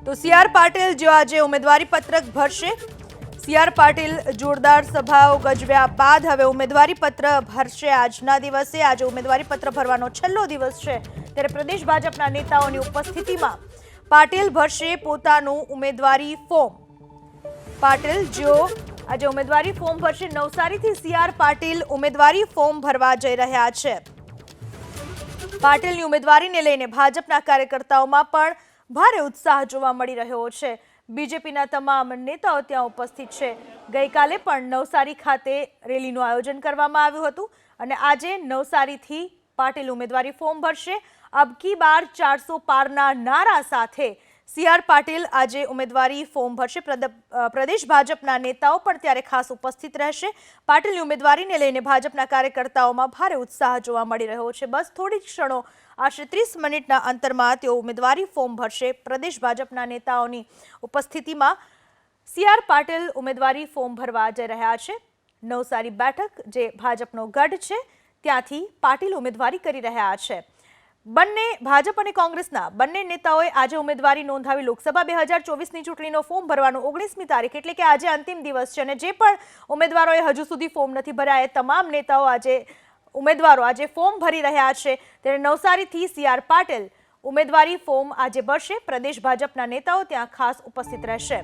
તો સીઆર પાટીલ જો આજે ઉમેદવારી પત્રક ભરશે। સીઆર પાટીલ જોરદાર સભાઓ ગજવ્યા બાદ હવે ઉમેદવારી પત્ર ભરશે। આજના દિવસે આજે ઉમેદવારી પત્ર ભરવાનો છેલ્લો દિવસ છે, ત્યારે પ્રદેશ ભાજપના નેતાઓની ઉપસ્થિતિમાં પાટીલ ભરશે પોતાનું ઉમેદવારી ફોર્મ। પાટીલ જો આજે ઉમેદવારી ફોર્મ ભરશે। નવસારીથી સીઆર પાટીલ ઉમેદવારી ફોર્મ ભરવા જઈ રહ્યા છે। પાટીલની ઉમેદવારીને લઈને ભાજપના કાર્યકર્તાઓમાં પણ ભારે ઉત્સાહ જોવા મળી રહ્યો છે। બીજેપીના તમામ નેતાઓ ત્યાં ઉપસ્થિત છે। ગઈકાલે પણ નવસારી ખાતે રેલીનું આયોજન કરવામાં આવ્યું હતું અને આજે નવસારીથી પાટીલ ઉમેદવારી ફોર્મ ભરશે। અબ કી બાર 400 પારના નારા સાથે સીઆર પાટીલ આજે ઉમેદવારી ફોર્મ ભરશે। પ્રદેશ ભાજપના નેતાઓ પણ ત્યારે ખાસ ઉપસ્થિત રહેશે। પાટીલની ઉમેદવારીને લઈને ભાજપના કાર્યકર્તાઓમાં ભારે ઉત્સાહ જોવા મળી રહ્યો છે। બસ થોડી ક્ષણો આશરે 30 મિનિટના અંતરમાં તેઓ ઉમેદવારી ફોર્મ ભરશે। પ્રદેશ ભાજપના નેતાઓની ઉપસ્થિતિમાં સીઆર પાટીલ ઉમેદવારી ફોર્મ ભરવા જઈ રહ્યા છે। નવસારી બેઠક જે ભાજપનો ગઢ છે ત્યાંથી પાટીલ ઉમેદવારી કરી રહ્યા છે। બંને ભાજપ અને કોંગ્રેસના બંને નેતાઓએ આજે ઉમેદવારી નોંધાવી। લોકસભા 2024ની ચૂંટણીનો ફોર્મ ભરવાનો 19મી તારીખ એટલે કે આજે અંતિમ દિવસ છે અને જે પણ ઉમેદવારોએ હજુ સુધી ફોર્મ નથી ભર્યા એ તમામ નેતાઓ ઉમેદવારો આજે ફોર્મ ભરી રહ્યા છે। ત્યારે નવસારીથી સીઆર પાટીલ ઉમેદવારી ફોર્મ આજે ભરશે। પ્રદેશ ભાજપના નેતાઓ ત્યાં ખાસ ઉપસ્થિત રહેશે।